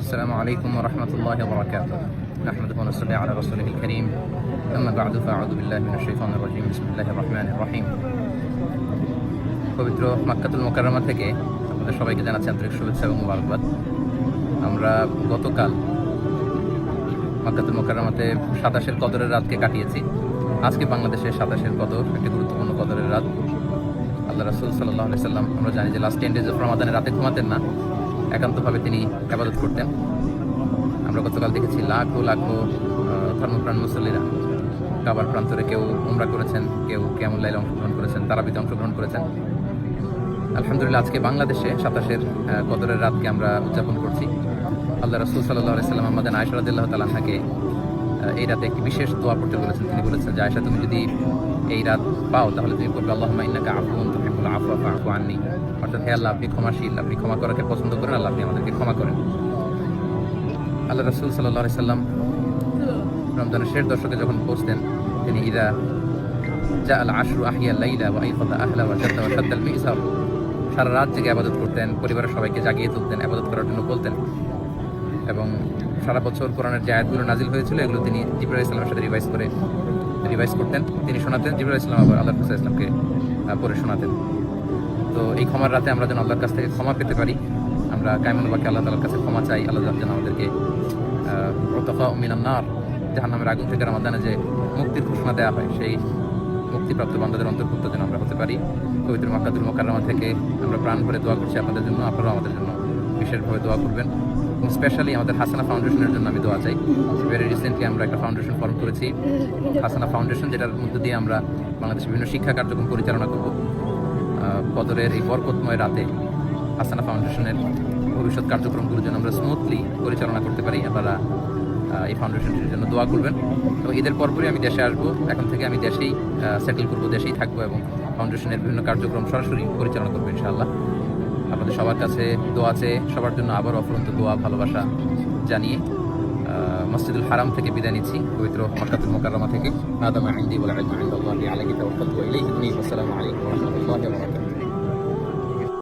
السلام عليكم ورحمة الله وبركاته. نحمده ونصلي على رسوله الكريم. أما بعد فأعوذ بالله من الشيطان الرجيم. بسم الله الرحمن الرحيم. পবিত্র মক্কাতুল মুকাররমা থেকে আপনাদের সবাইকে জানাচ্ছি আন্তরিক শুভেচ্ছা এবং মুবারকবাদ। আমরা গতকাল মক্কাতুল মুকাররমাতে 27-এর কদরের রাতকে কাটিয়েছি। আজকে বাংলাদেশে 27-এর কদর, একটি গুরুত্বপূর্ণ কদরের রাত। আল্লাহ রাসূল সাল্লাল্লাহু আলাইহি সাল্লাম, আমরা জানি যে লাস্ট 10 days অফ রমাদানের রাতে ঘুমাতেন না, একান্তভাবে তিনি ইবাদত করতেন। আমরা গতকাল দেখেছি লাখো লাখো ধর্মপ্রাণ মুসল্লিরা কাবার প্রান্তরে কেউ উমরা করেছেন, কেউ কিয়ামুল লাইলে অংশগ্রহণ করেছেন, তারাবিতে অংশগ্রহণ করেছেন। আলহামদুলিল্লাহ, আজকে বাংলাদেশে 27-এর কদরের রাতকে আমরা উদযাপন করছি। আল্লাহ রাসূল সাল্লাল্লাহু আলাইহি সাল্লাম আমাদের আয়েশা রাদিয়াল্লাহু তাআলা আনহাকে এই রাতে একটি বিশেষ দোয়া পড়তে বলেছেন। তিনি বলেছেন যে, আয়েশা, তুমি যদি এই রাত পাও তাহলে তুমি পড়বে আল্লাহুম্মা ইন্নাকা আফুউন তুহিব্বুল আফওয়া ফা'ফু আন্নী। অর্থাৎ, হে আল্লাহ, আপনি ক্ষমাশীল, আপনি ক্ষমা করাকে পছন্দ করেন, আল্লাহ আপনি আমাদেরকে ক্ষমা করেন। আল্লাহ রাসূল সাল্লাল্লাহু আলাইহি সাল্লাম রমজানের শেষ দশকে যখন পৌঁছতেন, তিনি ইদা জাআল আশরু আহইয়া লাইলা ওয়া আইকাযা আহলা ওয়া শাদ্দা আল মি'সার, সারা রাত জেগে ইবাদত করতেন, পরিবারের সবাইকে জাগিয়ে তুলতেন, ইবাদত করার জন্য বলতেন। এবং সারা বছর কোরআনের যে আয়াতগুলো নাজিল হয়েছিল এগুলো তিনি জিবরাইল আলাইহিস সালামের সাথে রিভাইজ করতেন, তিনি শোনাতেন। জিবরাইল আলাইহিস সালাম আবার আল্লাহর রাসূল সাল্লাল্লাহু আলাইহি ওয়াসাল্লামকে পড়ে শোনাতেন। তো এই ক্ষমার রাতে আমরা যেন আল্লাহর কাছ থেকে ক্ষমা পেতে পারি, আমরা কায়মুল বাকি আল্লাহ তাআলার কাছে ক্ষমা চাই। আল্লাহ যেন আমাদেরকে উতাকা মিনান নার, জাহান্নামের আগুন থেকে রমাদানে যে মুক্তির ঘোষণা দেওয়া হয়, সেই মুক্তিপ্রাপ্ত বান্দাদের অন্তর্ভুক্ত যেন আমরা হতে পারি। পবিত্র মক্কাতুল মুকাররমা থেকে আমরা প্রাণ ভরে দোয়া করছি আপনাদের জন্য, আপনারাও আমাদের জন্য বিশেষভাবে দোয়া করবেন। এবং স্পেশালি আমাদের হাসানা ফাউন্ডেশনের জন্য আমি দোয়া চাই। ভেরি রিসেন্টলি আমরা একটা ফাউন্ডেশন ফর্ম করেছি, হাসানা ফাউন্ডেশন, যেটার মধ্যে দিয়ে আমরা বাংলাদেশের বিভিন্ন শিক্ষা কার্যক্রম পরিচালনা করব। কদরের এই বরকতময় রাতে হাসানা ফাউন্ডেশনের ভবিষ্যৎ কার্যক্রমগুলো যেন আমরা স্মুথলি পরিচালনা করতে পারি। আপনারা এই ফাউন্ডেশনটির জন্য দোয়া করবেন। এবং ঈদের পরপরই আমি দেশে আসবো, এখন থেকে আমি দেশেই সেটেল করবো, দেশেই থাকবো এবং ফাউন্ডেশনের বিভিন্ন কার্যক্রম সরাসরি পরিচালনা করবো ইনশাআল্লাহ। আপনাদের সবার কাছে দোয়া আছে, সবার জন্য আবার অফুরন্ত দোয়া ভালোবাসা জানিয়ে মসজিদুল হারাম থেকে বিদায় নিচ্ছি, পবিত্র মক্কাতুল মুকাররমা থেকে। আসসালামু আলাইকুম ওয়া রাহমাতুল্লাহি ওয়া বারাকাতুহু।